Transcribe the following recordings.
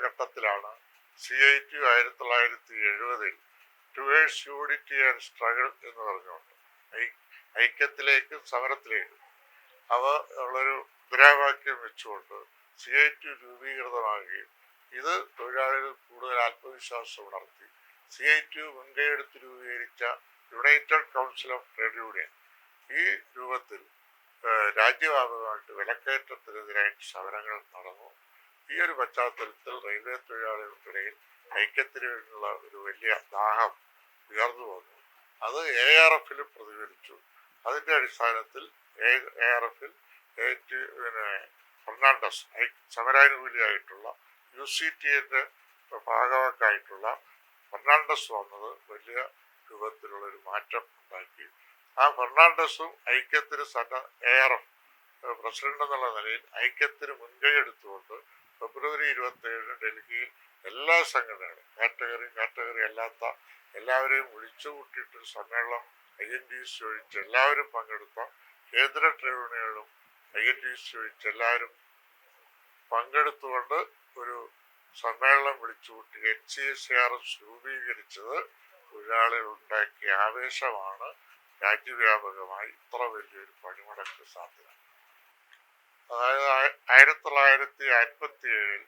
ഘട്ടത്തിലാണ് CITU 1970 towards unity and struggle എന്ന് പറഞ്ഞുകൊണ്ട് ഐക്യത്തിലേക്കും സമരത്തിലേക്കും അവ ഉള്ളൊരു മുദ്രാവാക്യം വെച്ചുകൊണ്ട് CITU രൂപീകൃതമാകുകയും ഇത് തൊഴിലാളികൾ കൂടുതൽ ആത്മവിശ്വാസം ഉണർത്തി CITU മുൻകൈയെടുത്ത് രൂപീകരിച്ച United council of trade union ഈ രൂപത്തിൽ രാജ്യവ്യാപകമായിട്ട് വിലക്കയറ്റത്തിനെതിരായിട്ട് സമരങ്ങൾ നടന്നു. ഈ ഒരു പശ്ചാത്തലത്തിൽ റെയിൽവേ തൊഴിലാളികൾക്കിടയിൽ ഐക്യത്തിന് വേണ്ടിയുള്ള ഒരു വലിയ ദാഹം ഉയർന്നു വന്നു. അത് ARF പ്രതിഫലിച്ചു. അതിൻ്റെ അടിസ്ഥാനത്തിൽ ARF ഫെർണാണ്ടസ് സമരാനുകൂലിയായിട്ടുള്ള UCTയുടെ ഭാഗമായിട്ടുള്ള ഫെർണാണ്ടസ് വന്നത് വലിയ രൂപത്തിലുള്ളൊരു മാറ്റം ഉണ്ടാക്കി. ആ ഫെർണാണ്ടസും ഐക്യത്തിന് ARF പ്രസിഡന്റ് എന്നുള്ള നിലയിൽ ഐക്യത്തിന് മുൻകൈ എടുത്തുകൊണ്ട് ഫെബ്രുവരി 27 ഡൽഹിയിൽ എല്ലാ സംഘടനകളും കാറ്റഗറി അല്ലാത്ത എല്ലാവരെയും വിളിച്ചു കൂട്ടിയിട്ട് സമ്മേളനം INTUC ഒഴിച്ച് എല്ലാവരും പങ്കെടുത്ത കേന്ദ്ര ട്രേഡ് യൂണിയനുകളും INTUC ഒഴിച്ച് എല്ലാവരും പങ്കെടുത്തുകൊണ്ട് ഒരു സമ്മേളനം വിളിച്ചുകൂട്ടി NCSRF രൂപീകരിച്ചത് തൊഴിലാളികൾ ഉണ്ടാക്കിയ ആവേശമാണ് രാജ്യവ്യാപകമായി ഇത്ര വലിയൊരു പണിമുടക്ക് സാധ്യത. അതായത് 1957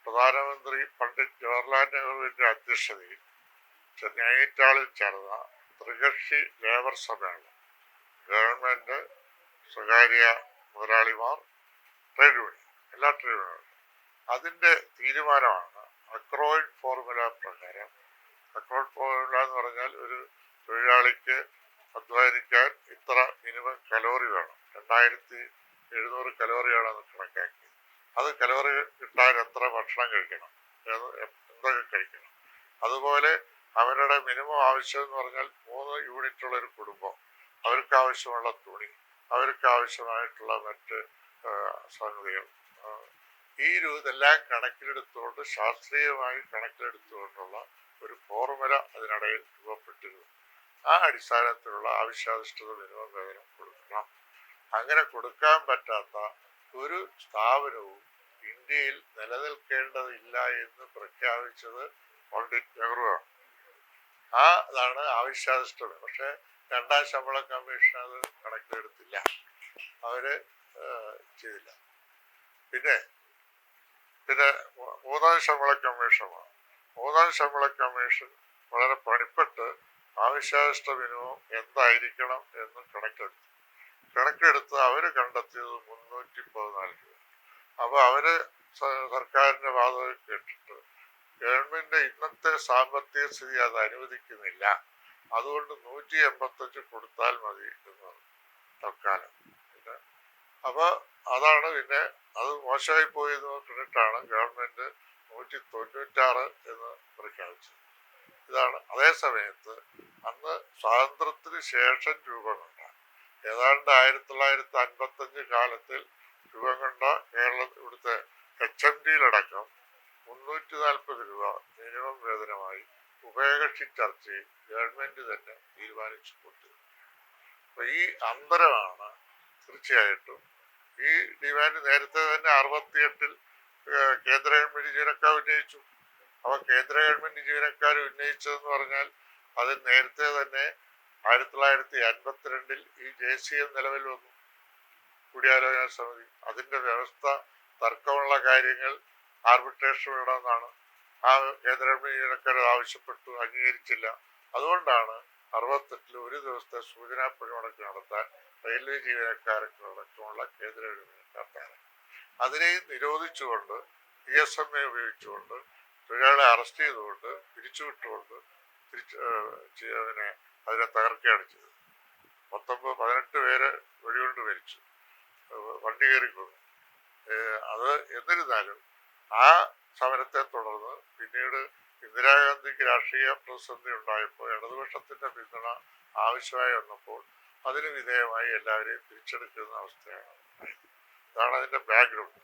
പ്രധാനമന്ത്രി പണ്ഡിറ്റ് ജവഹർലാൽ നെഹ്റുവിൻ്റെ അധ്യക്ഷതയിൽ നൈനിറ്റാളിൽ ചേർന്ന ത്രികക്ഷി ലേബർ സമ്മേളനം, ഗവൺമെൻറ്, സ്വകാര്യ മുതലാളിമാർ, ട്രേഡ് യൂണിയൻ, എല്ലാ ട്രേഡ് യൂണിയനും അതിൻ്റെ തീരുമാനമാണ് അക്രോയിഡ് ഫോർമുല പ്രകാരം. അക്രോയിഡ് ഫോർമുല എന്ന് പറഞ്ഞാൽ ഒരു തൊഴിലാളിക്ക് അധ്വാനിക്കാൻ ഇത്ര മിനിമം കലോറി വേണം, 2700 കലോറിയാണ് അത് കണക്കാക്കിയത്. അത് കലോറി കിട്ടാൻ എത്ര ഭക്ഷണം കഴിക്കണം, എന്തൊക്കെ കഴിക്കണം. അതുപോലെ അവരുടെ മിനിമം ആവശ്യം എന്ന് പറഞ്ഞാൽ 3 യൂണിറ്റുള്ളൊരു കുടുംബം, അവർക്ക് ആവശ്യമുള്ള തുണി, അവർക്ക് ആവശ്യമായിട്ടുള്ള മറ്റ് സംഗതികൾ, ഇതെല്ലാം കണക്കിലെടുത്തുകൊണ്ട് ശാസ്ത്രീയമായി കണക്കിലെടുത്തുകൊണ്ടുള്ള ഒരു ഫോർമുല അതിനിടയിൽ രൂപപ്പെട്ടിരുന്നു. ആ അടിസ്ഥാനത്തിലുള്ള ആവശ്യാധിഷ്ഠിത മിനിമം വേതനം കൊടുക്കണം. അങ്ങനെ കൊടുക്കാൻ പറ്റാത്ത ഒരു സ്ഥാപനവും ഇന്ത്യയിൽ നിലനിൽക്കേണ്ടതില്ല എന്ന് പ്രഖ്യാപിച്ചത് പണ്ഡിറ്റ് നെഹ്റുവാണ്. അതാണ് ആവശ്യാധിഷ്ഠിതം. പക്ഷെ 2ാം ശമ്പള കമ്മീഷൻ അത് കണക്കിലെടുത്തില്ല, അവര് ചെയ്തില്ല. പിന്നെ 3ാം ശമ്പള കമ്മീഷനാണ്. 3ാം ശമ്പള കമ്മീഷൻ വളരെ പണിപ്പെട്ട് ആവശ്യാധിഷ്ഠിത മിനിമം എന്തായിരിക്കണം എന്ന് കണക്കെടുത്ത് അവർ കണ്ടെത്തിയത് 314 രൂപ. അപ്പോൾ അവര് സർക്കാരിൻ്റെ വാദം കേട്ടിട്ട് ഗവൺമെന്റ് ഇന്നത്തെ സാമ്പത്തിക സ്ഥിതി അത് അനുവദിക്കുന്നില്ല, അതുകൊണ്ട് 185 കൊടുത്താൽ മതി എന്ന് തൽക്കാലം. അപ്പോൾ അതാണ് പിന്നെ അത് മോശമായി പോയെന്ന് കണ്ടിട്ടാണ് ഗവൺമെന്റ് 196 എന്ന് പ്രഖ്യാപിച്ചത്. ഇതാണ്. അതേ സമയത്ത് അന്ന് സ്വാതന്ത്ര്യത്തിന് ശേഷം രൂപം കൊണ്ട ഏതാണ്ട് 1955 കാലത്തിൽ രൂപം കൊണ്ട ഇവിടുത്തെ HMDയിലടക്കം 340 രൂപ മിനിമം വേതനമായി ഉഭയകക്ഷി ചർച്ചയിൽ ഗവൺമെന്റ് തന്നെ തീരുമാനിച്ചു കൊടുത്തത്. അപ്പൊ ഈ അന്തരമാണ് തീർച്ചയായിട്ടും ഈ ഡിമാൻഡ് നേരത്തെ തന്നെ 68 കേന്ദ്ര ഗവൺമെന്റ് ജീവനക്കാർ ഉന്നയിച്ചു. അപ്പൊ കേന്ദ്ര ഗവൺമെന്റ് ജീവനക്കാർ ഉന്നയിച്ചതെന്ന് പറഞ്ഞാൽ അത് നേരത്തെ തന്നെ 1952 ഈ JCM നിലവിൽ വന്നു, കൂടിയാലോചന സമിതി. അതിന്റെ വ്യവസ്ഥ തർക്കമുള്ള കാര്യങ്ങൾ ആർബിട്രേഷൻ വേണമെന്നാണ്. ആ കേന്ദ്ര ഗവൺമെന്റ് ജീവനക്കാർ ആവശ്യപ്പെട്ടു, അംഗീകരിച്ചില്ല. അതുകൊണ്ടാണ് 68 ഒരു ദിവസത്തെ സൂചനാ പണിമുടക്ക് നടത്താൻ റെയിൽവേ ജീവനക്കാർക്കടക്കമുള്ള കേന്ദ്ര ജീവനക്കാർ തയ്യാറായി. അതിനെയും നിരോധിച്ചുകൊണ്ട് PSMA ഉപയോഗിച്ചുകൊണ്ട് തൊഴിലാളികളെ അറസ്റ്റ് ചെയ്തുകൊണ്ട് പിരിച്ചുവിട്ടുകൊണ്ട് അതിനെ തകർക്കുകയാണ് ചെയ്തത്. 18 പേര് വെടികൊണ്ട് മരിച്ചു, വണ്ടി കയറിക്കൊന്നു. അത് എന്നിരുന്നാലും ആ സമരത്തെ തുടർന്ന് പിന്നീട് ഇന്ദിരാഗാന്ധിക്ക് രാഷ്ട്രീയ പ്രതിസന്ധി ഉണ്ടായപ്പോൾ ഇടതുപക്ഷത്തിന്റെ പിന്തുണ ആവശ്യമായി വന്നപ്പോൾ അതിന് വിധേയമായി എല്ലാവരെയും തിരിച്ചെടുക്കുന്ന അവസ്ഥയാണ് ഉണ്ടായത്. ഇതാണ് അതിന്റെ ബാക്ക്ഗ്രൗണ്ട്.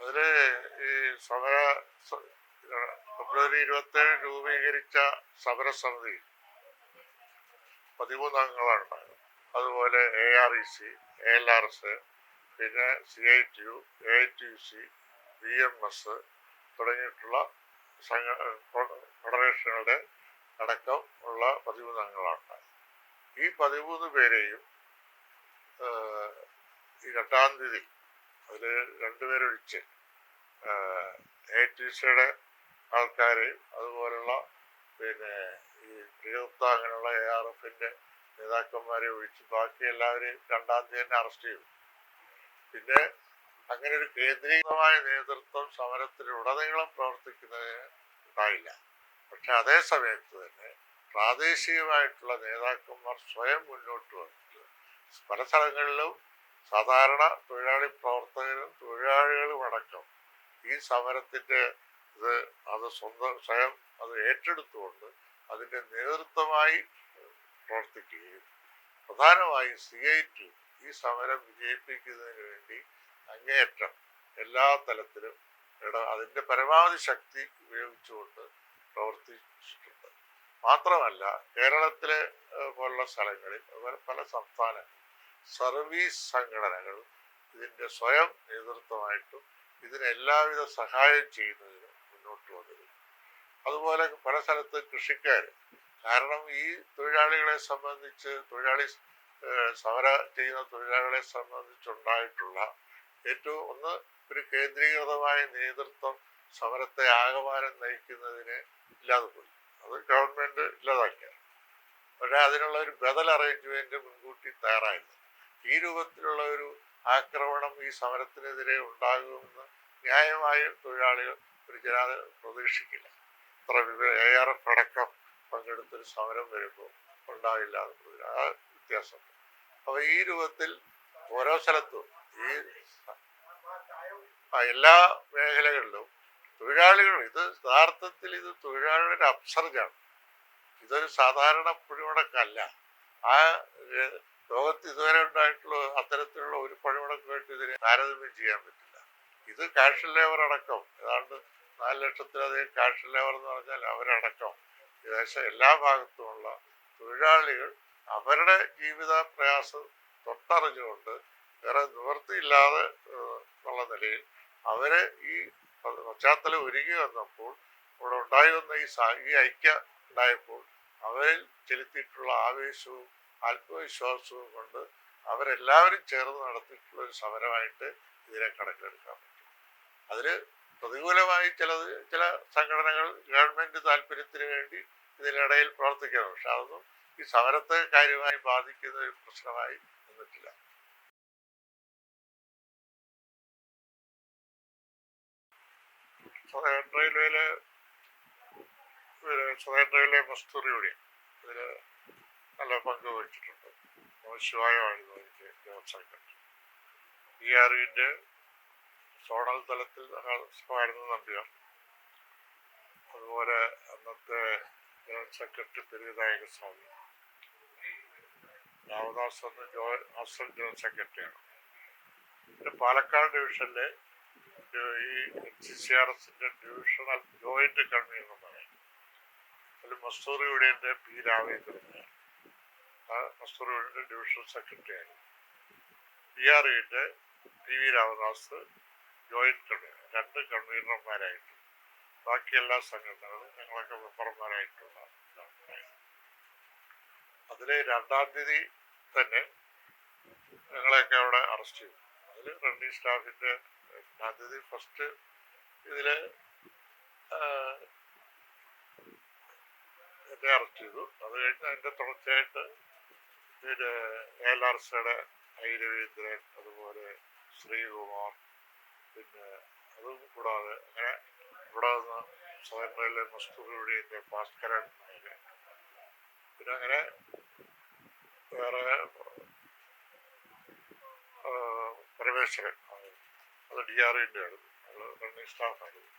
അതില് ഈ സമര ഫെബ്രുവരി 27 രൂപീകരിച്ച സമരസമിതി 13 അംഗങ്ങളാണ് ഉണ്ടായത്. അതുപോലെ AREC, ALRS, പിന്നെ CITU, AITUC, BMS തുടങ്ങിയിട്ടുള്ള ഫെഡറേഷനുകളുടെ അടക്കം ഉള്ള 13 അംഗങ്ങളാണ്. ഈ 13 പേരെയും ഈ 2-ാം തീയതി അതിൽ 2 പേരൊഴിച്ച് AITUCയുടെ ആൾക്കാരെയും അതുപോലുള്ള പിന്നെ ഈ പ്രിയോത്ത അങ്ങനെയുള്ള ARFന്റെ നേതാക്കന്മാരെ ഒഴിച്ച് ബാക്കി എല്ലാവരെയും 2-ാം തീയതി തന്നെ അറസ്റ്റ് ചെയ്തു. പിന്നെ അങ്ങനെ ഒരു കേന്ദ്രീകൃതമായ നേതൃത്വം സമരത്തിലുടനീളം പ്രവർത്തിക്കുന്നതിന് ഉണ്ടായില്ല. പക്ഷെ അതേ സമയത്ത് തന്നെ പ്രാദേശികമായിട്ടുള്ള നേതാക്കന്മാർ സ്വയം മുന്നോട്ട് വന്നിട്ട് പല സ്ഥലങ്ങളിലും സാധാരണ തൊഴിലാളി പ്രവർത്തകരും തൊഴിലാളികളും അടക്കം ഈ സമരത്തിന്റെ അത് സ്വയം അത് ഏറ്റെടുത്തുകൊണ്ട് അതിന്റെ നേതൃത്വമായി പ്രവർത്തിക്കുകയും പ്രധാനമായും CITU ഈ സമരം വിജയിപ്പിക്കുന്നതിന് വേണ്ടി അങ്ങേയറ്റം എല്ലാ തലത്തിലും അതിന്റെ പരമാവധി ശക്തി ഉപയോഗിച്ചുകൊണ്ട് പ്രവർത്തിച്ചിട്ടുണ്ട്. മാത്രമല്ല കേരളത്തിലെ പോലുള്ള സ്ഥലങ്ങളിൽ അതുപോലെ പല സംസ്ഥാനങ്ങളിൽ സർവീസ് സംഘടനകളും ഇതിന്റെ സ്വയം നേതൃത്വമായിട്ടും ഇതിന് എല്ലാവിധ സഹായം ചെയ്യുന്നതിനും മുന്നോട്ട് വന്നിരുന്നു. അതുപോലെ പല സ്ഥലത്ത് കൃഷിക്കാർ, കാരണം ഈ തൊഴിലാളികളെ സംബന്ധിച്ച് സമര ചെയ്യുന്ന തൊഴിലാളികളെ സംബന്ധിച്ചുണ്ടായിട്ടുള്ള ഏറ്റവും ഒരു കേന്ദ്രീകൃതമായ നേതൃത്വം സമരത്തെ ആകമാനം നയിക്കുന്നതിന് ഇല്ലാതെ പോയി. അത് ഗവൺമെന്റ് ഇല്ലാതാക്കിയാണ്. പക്ഷെ അതിനുള്ള ഒരു ബദൽ അറേഞ്ച്മെന്റ് മുൻകൂട്ടി തയ്യാറായിരുന്നു. ഈ രൂപത്തിലുള്ള ഒരു ആക്രമണം ഈ സമരത്തിനെതിരെ ഉണ്ടാകുമെന്ന് ന്യായമായും തൊഴിലാളികൾ ഒരു പ്രതീക്ഷിക്കില്ല. അത്ര ARF അടക്കം പങ്കെടുത്തൊരു സമരം വരുമ്പോൾ ഉണ്ടാവില്ല എന്നുള്ളതിൽ ആ വ്യത്യാസം. അപ്പൊ ഈ രൂപത്തിൽ ഓരോ സ്ഥലത്തും ഈ എല്ലാ മേഖലകളിലും തൊഴിലാളികൾ യഥാർത്ഥത്തിൽ ഇത് തൊഴിലാളികളുടെ അപ്സർജാണ്. ഇതൊരു സാധാരണ പണിമുടക്കല്ല. ആ ലോകത്ത് ഇതുവരെ ഉണ്ടായിട്ടുള്ള അത്തരത്തിലുള്ള ഒരു പണിമുടക്കുമായിട്ട് ഇതിനെ താരതമ്യം ചെയ്യാൻ പറ്റില്ല. ഇത് കാഷ്വൽ ലേബർ അടക്കം ഏതാണ്ട് 4 ലക്ഷത്തിലധികം കാഷ്വൽ ലേബർ എന്ന് പറഞ്ഞാൽ അവരടക്കം ഏകദേശം എല്ലാ ഭാഗത്തുമുള്ള തൊഴിലാളികൾ അവരുടെ ജീവിത പ്രയാസം തൊട്ടറിഞ്ഞുകൊണ്ട് വേറെ നിവൃത്തിയില്ലാതെ എന്നുള്ള നിലയിൽ അവരെ ഈ പശ്ചാത്തലം ഒരുങ്ങി വന്നപ്പോൾ ഇവിടെ ഉണ്ടായി വന്ന ഈ ഐക്യം ഉണ്ടായപ്പോൾ അവരിൽ ചെലുത്തിയിട്ടുള്ള ആവേശവും ആത്മവിശ്വാസവും കൊണ്ട് അവരെല്ലാവരും ചേർന്ന് നടത്തിയിട്ടുള്ള ഒരു സമരമായിട്ട് ഇതിനെ കണക്കിലെടുക്കാൻ പറ്റും. അതില് പ്രതികൂലമായി ചില സംഘടനകൾ ഗവൺമെന്റ് താല്പര്യത്തിന് വേണ്ടി ഇതിനിടയിൽ പ്രവർത്തിക്കണം. പക്ഷെ അതൊന്നും ഈ സമരത്തെ കാര്യമായി ബാധിക്കുന്ന ഒരു പ്രശ്നമായി നിന്നിട്ടില്ല. സദേൺ റെയിൽവേയിലെ മസ്തൂർ യൂണിയൻ ഇതില് നല്ല പങ്ക് വഹിച്ചിട്ടുണ്ട്. ശിവായമായിരുന്നു എനിക്ക് ജനറൽ സെക്രട്ടറി. BREന്റെ സോണൽ തലത്തിൽ ആയിരുന്നു നമ്പ്യാർ. അതുപോലെ അന്നത്തെ ജനറൽ സെക്രട്ടറി പെരുവിനായക സ്വാമി, രാമദാസ് അന്ന് അസിസ്റ്റന്റ് ജനറൽ സെക്രട്ടറിയാണ്. പിന്നെ പാലക്കാട് ഡിവിഷനിലെ ഈ NCCRSന്റെ ഡിവിഷണൽ ജോയിന്റ് കൺവീനർ എന്ന് പറയും. അതിൽ മസ്തൂർ യൂണിയന്റെ P. രാമേന്ദ്രൻ മസ്തൂർ യൂണിയന്റെ ഡിവിഷണൽ സെക്രട്ടറി ആയിരുന്നു. BREന്റെ TV രാമദാസ് ജോയിന്റ് കൺവീനർ, 2 കൺവീനർമാരായിട്ട്. ബാക്കി എല്ലാ സംഘടനകളും ഞങ്ങളൊക്കെ മെമ്പർമാരായിട്ടുള്ള അതില് 2-ാം തീയതി തന്നെ ഞങ്ങളെയൊക്കെ അവിടെ അറസ്റ്റ് ചെയ്തു. അതിൽ റണ്ണിങ് സ്റ്റാഫിന്റെ 2-ാം തീയതി ഫസ്റ്റ് ഇതില് എന്നെ അറസ്റ്റ് ചെയ്തു. അത് കഴിഞ്ഞ് അതിന്റെ തുടർച്ചയായിട്ട് പിന്നെ ALRSയുടെ I. രവീന്ദ്രൻ, അതുപോലെ ശ്രീകുമാർ, പിന്നെ അതും കൂടാതെ അങ്ങനെ ഇവിടെ നിന്ന് സദേൺ റെയിൽവേ മസ്തൂർ യൂണിയന്റെ ഭാസ്കരൻ നായർ, പിന്നെ അങ്ങനെ വേറെ പരമേശ്വരൻ, അത് DREന്റെ ആണ്, അത് റണ്ണിങ് സ്റ്റാഫായിരുന്നു.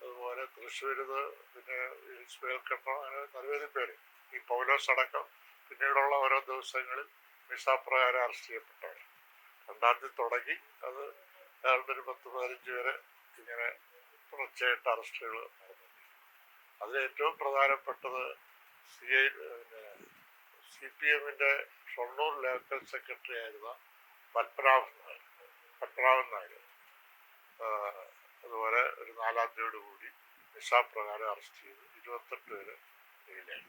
അതുപോലെ തൃശ്ശൂരിത് പിന്നെ ഇസ്മയിൽ കട്ട, അങ്ങനെ നിരവധി പേര്, ഈ പൗലോസ് അടക്കം പിന്നീടുള്ള ഓരോ ദിവസങ്ങളിൽ നിസാപ്രകാരം അറസ്റ്റ് ചെയ്യപ്പെട്ടവർ. 2-ാം തീയതി തുടങ്ങി അത് ഏതാണ്ട് ഒരു 10-15 പേരെ ഇങ്ങനെ തുടർച്ചയായിട്ട് അറസ്റ്റുകൾ നടന്നു. അതിൽ ഏറ്റവും പ്രധാനപ്പെട്ടത് CPM-ന്റെ ഷൊർണൂർ ലോക്കൽ സെക്രട്ടറി ആയിരുന്ന പത്മനാഭൻ നായർ അതുപോലെ ഒരു 4-ാം തീയതിയോട് കൂടി നിശാപ്രകാരം അറസ്റ്റ് ചെയ്ത് 28 പേര് ജയിലായി.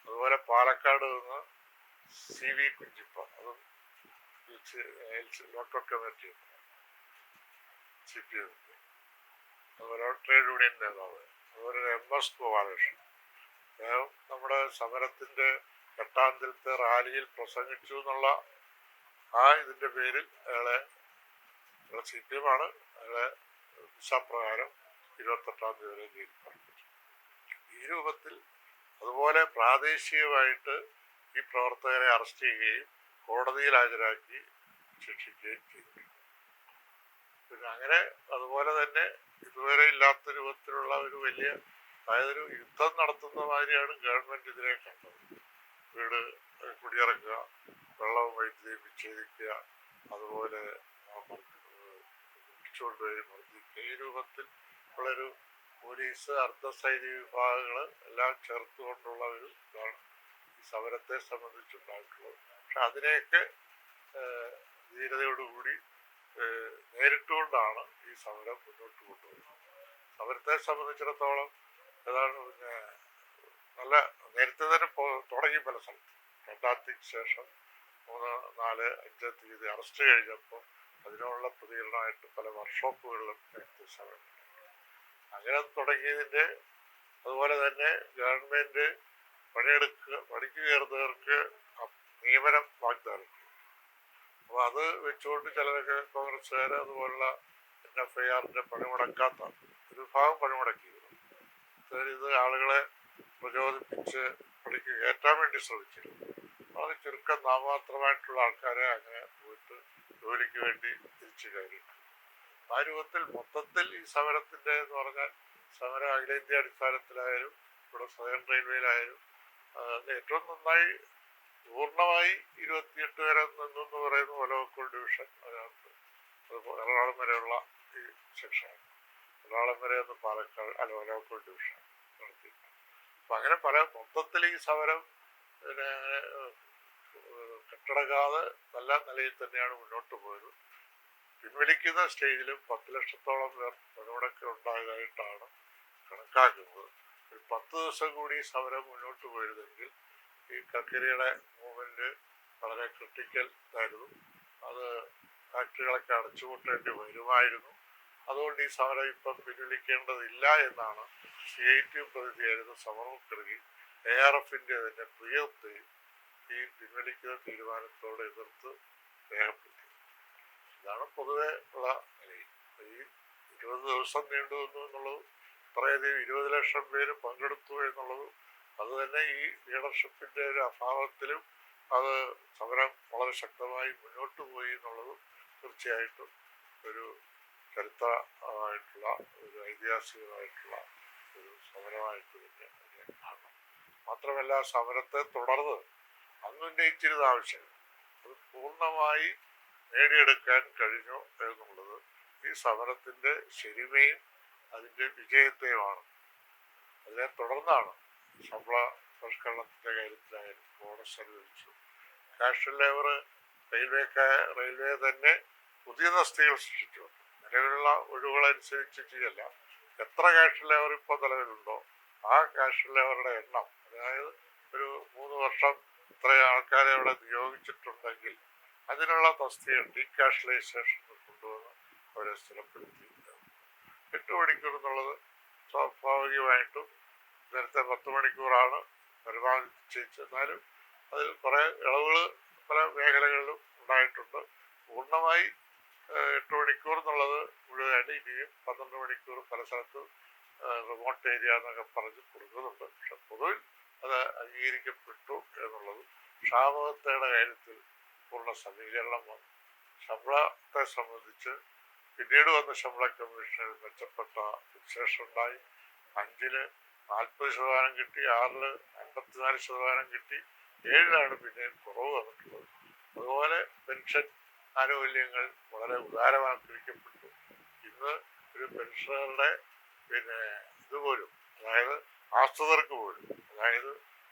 അതുപോലെ പാലക്കാട് നിന്ന് CV കുഞ്ചിപ്പ, അതും ലോക്കൽ കമ്മിറ്റി CPM, അതുപോലെ ട്രേഡ് യൂണിയൻ നേതാവ്, അതുപോലെ MS ഗോപാലകൃഷ്ണൻ. അദ്ദേഹം നമ്മുടെ സമരത്തിന്റെ 8-ാം തീയതിയിലത്തെ റാലിയിൽ പ്രസംഗിച്ചു എന്നുള്ള ഇതിന്റെ പേരിൽ അയാളെ CPM ആണ് അയാളെ നിശാപ്രകാരം 28-ാം തീയതി വരെ ജയിലിൽ പാർപ്പിച്ചു. ഈ രൂപത്തിൽ അതുപോലെ പ്രാദേശികമായിട്ട് ഈ പ്രവർത്തകരെ അറസ്റ്റ് ചെയ്യുകയും കോടതിയിൽ ഹാജരാക്കി ശിക്ഷിക്കുകയും ചെയ്തു. പിന്നെ അങ്ങനെ അതുപോലെ തന്നെ ഇതുവരെ ഇല്ലാത്ത രൂപത്തിലുള്ള ഒരു വലിയ, അതായത് ഒരു യുദ്ധം നടത്തുന്ന മാതിരിയാണ് ഗവൺമെന്റ് ഇതിനെ കണ്ടത്. വീട് കുടിയിറക്കുക, വെള്ളവും വൈദ്യുതിയും വിച്ഛേദിക്കുക, അതുപോലെ പിടിച്ചുകൊണ്ടുപോയി മർദ്ദിക്കുക, ഈ രൂപത്തിൽ ഉള്ളൊരു പോലീസ് അർദ്ധസൈനിക വിഭാഗങ്ങൾ എല്ലാം ചേർത്തുകൊണ്ടുള്ള ഒരു ഇതാണ് ഈ സമരത്തെ സംബന്ധിച്ചുണ്ടായിട്ടുള്ളത്. പക്ഷെ അതിനെയൊക്കെ ധീരതയോടുകൂടി നേരിട്ടുകൊണ്ടാണ് ഈ സമരം മുന്നോട്ട് കൊണ്ടുപോകുന്നത്. സമരത്തെ സംബന്ധിച്ചിടത്തോളം ഏതാണ് നല്ല നേരത്തെ തന്നെ തുടങ്ങി പല സ്ഥലത്ത്. 2-ാം തീയതിക്ക് ശേഷം 3, 4, 5 തീയതി അറസ്റ്റ് കഴിഞ്ഞപ്പോൾ അതിനുള്ള പ്രതികരണമായിട്ട് പല വർക്ക്ഷോപ്പുകളിലും നേരത്തെ സമരം അങ്ങനെ തുടങ്ങിയതിൻ്റെ. അതുപോലെ തന്നെ ഗവൺമെന്റ് പണിക്ക് കയറുന്നവർക്ക് നിയമനം വാഗ്ദാനം ചെയ്യും. അപ്പോൾ അത് വെച്ചുകൊണ്ട് ചിലരൊക്കെ കോൺഗ്രസ്സുകാർ അതുപോലുള്ള NFIR-ന്റെ പണിമുടക്കാത്ത ഒരു വിഭാഗം പണിമുടക്കിയിരുന്നു. ഇത് ആളുകളെ പ്രചോദിപ്പിച്ച് പണിക്ക് കയറ്റാൻ വേണ്ടി ശ്രമിച്ചിരുന്നു. അത് ചുരുക്കം നാമമാത്രമായിട്ടുള്ള ആൾക്കാരെ അങ്ങനെ പോയിട്ട് ജോലിക്ക് വേണ്ടി തിരിച്ചു കയറിയിട്ടുണ്ട്. ആ രൂപത്തിൽ മൊത്തത്തിൽ ഈ സമരത്തിൻ്റെ എന്ന് പറഞ്ഞാൽ സമരം അഖിലേന്ത്യാ അടിസ്ഥാനത്തിലായാലും ഇവിടെ സദേൺ റെയിൽവേയിലായാലും ഏറ്റവും നന്നായി പൂർണ്ണമായി 28 വരെ നിന്നെന്ന് പറയുന്ന ഒലവക്കോട് ഡിവിഷൻ അതിനകത്ത്, അതുപോലെ എറണാകുളം വരെയുള്ള ഈ സെക്ഷനാണ്. എറണാകുളം വരെ ഒന്ന് പാലക്കാട് ഒലവക്കോട് ഡിവിഷൻ നടത്തിയിട്ടുണ്ട്. അപ്പം അങ്ങനെ പല മൊത്തത്തിൽ ഈ സമരം പിന്നെ കെട്ടടങ്ങാതെ നല്ല നിലയിൽ തന്നെയാണ് മുന്നോട്ട് പോയത്. പിൻവലിക്കുന്ന സ്റ്റേജിലും 10 ലക്ഷത്തോളം പേർ പണിമുടക്ക് ഉണ്ടായതായിട്ടാണ് കണക്കാക്കുന്നത്. ഒരു 10 ദിവസം കൂടി സമരം മുന്നോട്ട് പോയിരുന്നെങ്കിൽ ഈ കൽക്കരിയുടെ മൂവ്മെന്റ് വളരെ ക്രിട്ടിക്കൽ ആയിരുന്നു. അത് ഫാക്ടറികളൊക്കെ അടച്ചുപൂട്ടേണ്ടി വരുമായിരുന്നു. അതുകൊണ്ട് ഈ സമരം ഇപ്പം പിൻവലിക്കേണ്ടതില്ല എന്നാണ് CITU പ്രതിനിധിയായിരുന്നു സമർ മുഖർജി ARF-ന്റെ തന്നെ പ്രിയത്തെയും ഈ പിൻവലിക്കുന്ന തീരുമാനത്തോട് എതിർത്ത് രേഖപ്പെടുത്തി. ഇതാണ് പൊതുവെ ഉള്ള നിലയിൽ. ഈ 20 ദിവസം നീണ്ടു വന്നു എന്നുള്ളത്, ഇത്രയധികം 20 ലക്ഷം പേര് പങ്കെടുത്തു എന്നുള്ളത്, അത് തന്നെ ഈ ലീഡർഷിപ്പിന്റെ ഒരു അഭാവത്തിലും അത് സമരം വളരെ ശക്തമായി മുന്നോട്ട് പോയി എന്നുള്ളത് തീർച്ചയായിട്ടും ഒരു ചരിത്രമായിട്ടുള്ള ഒരു ഐതിഹാസികമായിട്ടുള്ള ഒരു സമരമായിട്ട് തന്നെ കാണണം. മാത്രമല്ല സമരത്തെ തുടർന്ന് അന്ന് ഉന്നയിച്ചിരുന്ന ആവശ്യങ്ങൾ അത് പൂർണ്ണമായി നേടിയെടുക്കാൻ കഴിഞ്ഞു എന്നുള്ളത് ഈ സമരത്തിന്റെ ശരിമയും അതിന്റെ വിജയത്തെയുമാണ്. അതിനെ തുടർന്നാണ് ശമ്പള പരിഷ്കരണത്തിന്റെ കാര്യത്തിലായാലും ബോണസ് അനുവദിച്ചു. കാഷ്വൽ ലേബർ റെയിൽവേ തന്നെ പുതിയ തസ്തികകൾ സൃഷ്ടിച്ചു. നിലവിലുള്ള ഒഴിവുകളനുസരിച്ച് ചെയ്യല്ല. എത്ര കാഷ്വൽ ലേബർ ഇപ്പോൾ നിലവിലുണ്ടോ ആ കാഷ്വൽ ലേബറുടെ എണ്ണം, അതായത് ഒരു 3 വർഷം ഇത്ര ആൾക്കാരെ അവിടെ നിയോഗിച്ചിട്ടുണ്ടെങ്കിൽ അതിനുള്ള തസ്തിക ഡീകാഷ്വലൈസേഷൻ കൊണ്ടുവന്ന് അവരെ സ്ഥിരപ്പെടുത്തി. 8 മണിക്കൂർ എന്നുള്ളത് സ്വാഭാവികമായിട്ടും നേരത്തെ 10 മണിക്കൂറാണ് പരമാവധി നിശ്ചയിച്ചത്. എന്നാലും അതിൽ കുറേ ഇളവുകൾ പല മേഖലകളിലും ഉണ്ടായിട്ടുണ്ട്. പൂർണ്ണമായി 8 മണിക്കൂർ എന്നുള്ളത് മുഴുവനായിട്ട് ഇനിയും 12 മണിക്കൂർ പല സ്ഥലത്തും റിമോട്ട് ഏരിയ എന്നൊക്കെ പറഞ്ഞ് കൊടുക്കുന്നുണ്ട്. പക്ഷെ പൊതുവിൽ അത് അംഗീകരിക്കപ്പെട്ടു എന്നുള്ളത്. ക്ഷാമകത്തയുടെ കാര്യത്തിൽ പൂർണ്ണ സമീകരണം വന്നു. ശമ്പളത്തെ സംബന്ധിച്ച് പിന്നീട് വന്ന ശമ്പള കമ്മീഷനിൽ മെച്ചപ്പെട്ട ഫിക്സേഷൻ ഉണ്ടായി. 5-ല് 40% കിട്ടി, 6-ല് 54% കിട്ടി, 7-ലാണ് പിന്നെ കുറവ് വന്നിട്ടുള്ളത്. അതുപോലെ പെൻഷൻ ആനുകൂല്യങ്ങൾ വളരെ ഉദാരവൽക്കരിക്കപ്പെട്ടു. ഇന്ന് ഒരു പെൻഷനറുടെ പിന്നെ ഇതുപോലും, അതായത് ആശ്രിതർക്ക് പോലും, അതായത്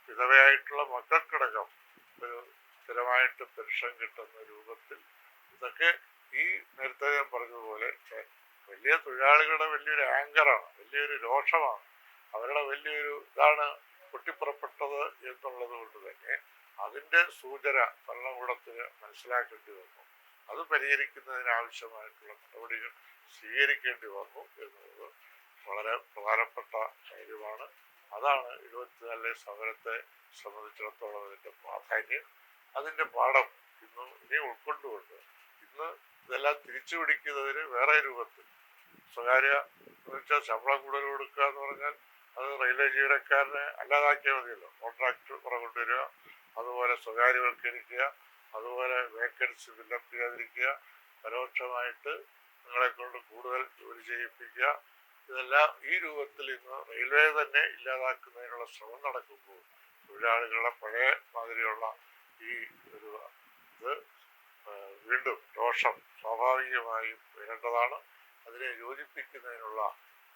വിധവയായിട്ടുള്ള മക്കൾക്കടക്കം ഒരു സ്ഥിരമായിട്ട് പെൻഷൻ കിട്ടുന്ന രൂപത്തിൽ, ഇതൊക്കെ ഈ നേരത്തെ ഞാൻ പറഞ്ഞതുപോലെ വലിയ തൊഴിലാളികളുടെ വലിയൊരു ആങ്കറാണ്, വലിയൊരു രോഷമാണ്, അവരുടെ വലിയൊരു ഇതാണ് പൊട്ടിപ്പുറപ്പെട്ടത് എന്നുള്ളത് കൊണ്ട് തന്നെ അതിൻ്റെ സൂചന ഭരണകൂടത്തിന് മനസ്സിലാക്കേണ്ടി വന്നു. അത് പരിഹരിക്കുന്നതിനാവശ്യമായിട്ടുള്ള നടപടികൾ സ്വീകരിക്കേണ്ടി വന്നു എന്നുള്ളത് വളരെ പ്രധാനപ്പെട്ട കാര്യമാണ്. അതാണ് 74 സമരത്തെ സംബന്ധിച്ചിടത്തോളം അതിൻ്റെ പ്രാധാന്യം. അതിൻ്റെ പാഠം ഇനി ഉൾക്കൊണ്ടുകൊണ്ട് ഇന്ന് ഇതെല്ലാം തിരിച്ചു പിടിക്കുന്നതിന് വേറെ രൂപത്തിൽ സ്വകാര്യ എന്ന് വെച്ചാൽ ശമ്പളം കൂടുതൽ കൊടുക്കുക എന്ന് പറഞ്ഞാൽ അത് റെയിൽവേ ജീവനക്കാരനെ അല്ലാതാക്കിയാൽ മതിയല്ലോ. കോൺട്രാക്ട് കൊണ്ടുവരിക, അതുപോലെ സ്വകാര്യവൽക്കരിക്കുക, അതുപോലെ വേക്കൻസി ഫില്ലപ്പ് ചെയ്യാതിരിക്കുക, പരോക്ഷമായിട്ട് നിങ്ങളെ കൊണ്ട് കൂടുതൽ ജോലി ചെയ്യിപ്പിക്കുക, ഇതെല്ലാം ഈ രൂപത്തിൽ ഇന്ന് റെയിൽവേ തന്നെ ഇല്ലാതാക്കുന്നതിനുള്ള ശ്രമം നടക്കുമ്പോൾ തൊഴിലാളികളുടെ പഴയ മാതിരിയുള്ള ഈ ഒരു ഇത് വീണ്ടും രോഷം സ്വാഭാവികമായും വരേണ്ടതാണ്. അതിനെ യോജിപ്പിക്കുന്നതിനുള്ള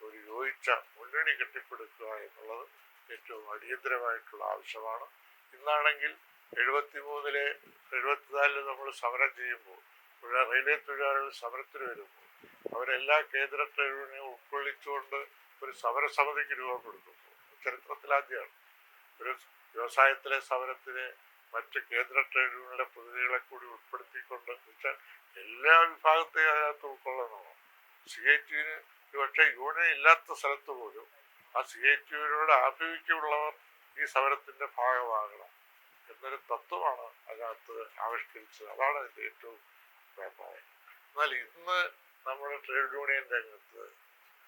ഒരു യോജിച്ച മുന്നണി കെട്ടിപ്പടുക്കുക എന്നുള്ളത് ഏറ്റവും അടിയന്തരമായിട്ടുള്ള ആവശ്യമാണ്. ഇന്നാണെങ്കിൽ 74 നമ്മൾ സമരം ചെയ്യുമ്പോൾ, റെയിൽവേ തൊഴിലാളികൾ സമരത്തിന് വരുമ്പോൾ അവരെല്ലാ കേന്ദ്ര ട്രേഡ് യൂണിയനും ഉൾക്കൊള്ളിച്ചുകൊണ്ട് ഒരു സമരസമിതിക്ക് രൂപപ്പെടുത്തുന്നു. ചരിത്രത്തിലാദ്യമാണ് ഒരു വ്യവസായത്തിലെ സമരത്തിന് മറ്റ് കേന്ദ്ര ട്രേഡ് യൂണിയനുടെ പ്രതിനിധികളെ കൂടി ഉൾപ്പെടുത്തിക്കൊണ്ട്, വെച്ചാൽ എല്ലാ വിഭാഗത്തെയും അതിനകത്ത് ഉൾക്കൊള്ളുന്നതാണ്. CITUവിന് പക്ഷേ യൂണിയൻ ഇല്ലാത്ത സ്ഥലത്ത് പോലും ആ CITUവിനോട് ആഭിമുഖ്യമുള്ളവർ ഈ സമരത്തിൻ്റെ ഭാഗമാകണം എന്നൊരു തത്വമാണ് അതിനകത്ത് ആവിഷ്കരിച്ചത്. അതാണ് അതിൻ്റെ ഏറ്റവും പ്രാധാന്യം. എന്നാൽ ഇന്ന് നമ്മുടെ ട്രേഡ് യൂണിയൻ രംഗത്ത്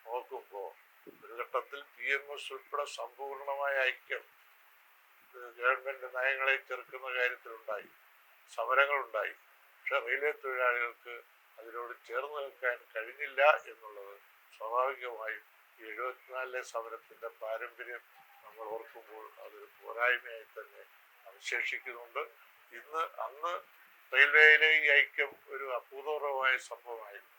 നോക്കുമ്പോൾ ഒരു ഘട്ടത്തിൽ PMS ഉൾപ്പെടെ സമ്പൂർണമായ ഐക്യം ഗവൺമെൻറ് നയങ്ങളെ ചെറുക്കുന്ന കാര്യത്തിലുണ്ടായി, സമരങ്ങളുണ്ടായി. പക്ഷെ റെയിൽവേ തൊഴിലാളികൾക്ക് അതിനോട് ചേർന്ന് നിൽക്കാൻ കഴിഞ്ഞില്ല എന്നുള്ളത് സ്വാഭാവികമായും ഈ 74 സമരത്തിൻ്റെ പാരമ്പര്യം നമ്മൾ ഓർക്കുമ്പോൾ അതൊരു പോരായ്മയായി തന്നെ അവശേഷിക്കുന്നുണ്ട്. അന്ന് റെയിൽവേയിലെ ഈ ഐക്യം ഒരു അഭൂതപൂർവമായ സംഭവമായിരുന്നു.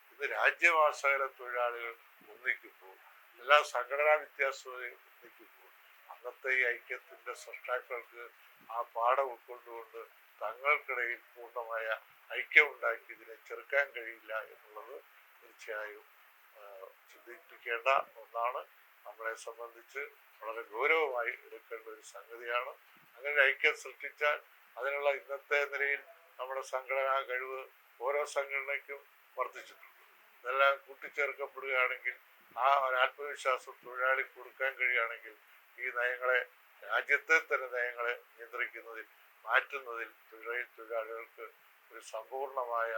ഇന്ന് രാജ്യവാസകര തൊഴിലാളികൾ ഒന്നിക്കുമ്പോൾ, എല്ലാ സംഘടനാ വ്യത്യാസവും ഒന്നിക്കുമ്പോൾ, അന്നത്തെ ഈ ഐക്യത്തിൻ്റെ സൃഷ്ടാക്കൾക്ക് ആ പാഠം ഉൾക്കൊണ്ടുകൊണ്ട് തങ്ങൾക്കിടയിൽ പൂർണ്ണമായ ഐക്യമുണ്ടാക്കി ഇതിനെ ചെറുക്കാൻ കഴിയില്ല എന്നുള്ളത് തീർച്ചയായും ചിന്തിപ്പിക്കേണ്ട ഒന്നാണ്. നമ്മളെ സംബന്ധിച്ച് വളരെ ഗൗരവമായി എടുക്കേണ്ട ഒരു സംഗതിയാണ്. അങ്ങനെ ഐക്യം സൃഷ്ടിച്ചാൽ അതിനുള്ള ഇന്നത്തെ നിലയിൽ നമ്മുടെ സംഘടനാ കഴിവ് ഓരോ സംഘടനയ്ക്കും വർദ്ധിച്ചിട്ടുണ്ട്. ഇതെല്ലാം കൂട്ടിച്ചേർക്കപ്പെടുകയാണെങ്കിൽ, ആ ഒരു ആത്മവിശ്വാസം തൊഴിലാളി കൊടുക്കാൻ കഴിയുകയാണെങ്കിൽ ഈ നയങ്ങളെ, രാജ്യത്തെ തന്നെ നയങ്ങളെ നിയന്ത്രിക്കുന്നതിൽ, മാറ്റുന്നതിൽ തൊഴിലാളികൾക്ക് ഒരു സമ്പൂർണമായ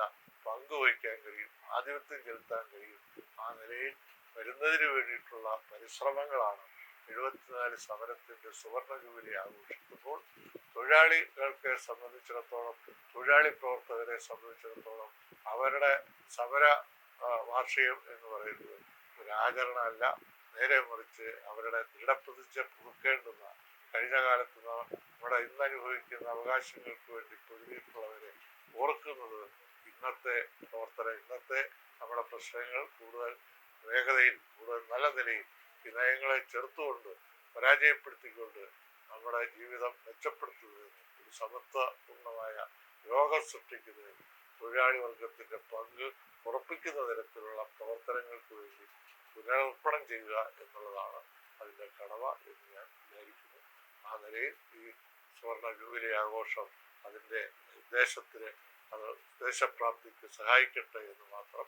പങ്ക് വഹിക്കാൻ കഴിയും, ആധിപത്യം ചെലുത്താൻ കഴിയും. ആ നിലയിൽ വരുന്നതിന് വേണ്ടിയിട്ടുള്ള പരിശ്രമങ്ങളാണ് 74 സമരത്തിൻ്റെ സുവർണ ജൂബിലി ആഘോഷിക്കുമ്പോൾ തൊഴിലാളികൾക്ക് സംബന്ധിച്ചിടത്തോളം, തൊഴിലാളി പ്രവർത്തകരെ സംബന്ധിച്ചിടത്തോളം അവരുടെ സമര വാർഷികം എന്ന് പറയുന്നത് ഒരു ആചരണമല്ല, നേരെ മറിച്ച് അവരുടെ ദൃഢപ്രതിജ്ഞ പുതുക്കേണ്ടുന്ന, കഴിഞ്ഞ കാലത്ത് നമ്മുടെ ഇന്ന് അനുഭവിക്കുന്ന അവകാശങ്ങൾക്ക് വേണ്ടി പൊരുതിയിട്ടുള്ളവരെ ഓർക്കുന്നത് ഇന്നത്തെ പ്രവർത്തനം, ഇന്നത്തെ നമ്മുടെ പ്രശ്നങ്ങൾ കൂടുതൽ വേഗതയിൽ, കൂടുതൽ നല്ല നിലയിൽ ഈ നയങ്ങളെ ചെറുത്തുകൊണ്ട്, പരാജയപ്പെടുത്തിക്കൊണ്ട് നമ്മുടെ ജീവിതം മെച്ചപ്പെടുത്തുന്നതിന്, ഒരു സമത്വപൂർണമായ യോഗം സൃഷ്ടിക്കുന്നതിന് തൊഴിലാളി വർഗത്തിൻ്റെ പങ്ക് ഉറപ്പിക്കുന്ന തരത്തിലുള്ള പ്രവർത്തനങ്ങൾക്ക് വേണ്ടി പുനരർപ്പണം ചെയ്യുക എന്നുള്ളതാണ് അതിൻ്റെ കടമ എന്ന് ഞാൻ വിചാരിക്കുന്നു. ആ നിലയിൽ ഈ സുവർണ ജൂബിലി ആഘോഷം അതിൻ്റെ ഉദ്ദേശത്തിന്, അത് ഉദ്ദേശപ്രാപ്തിക്ക് സഹായിക്കട്ടെ എന്ന് മാത്രം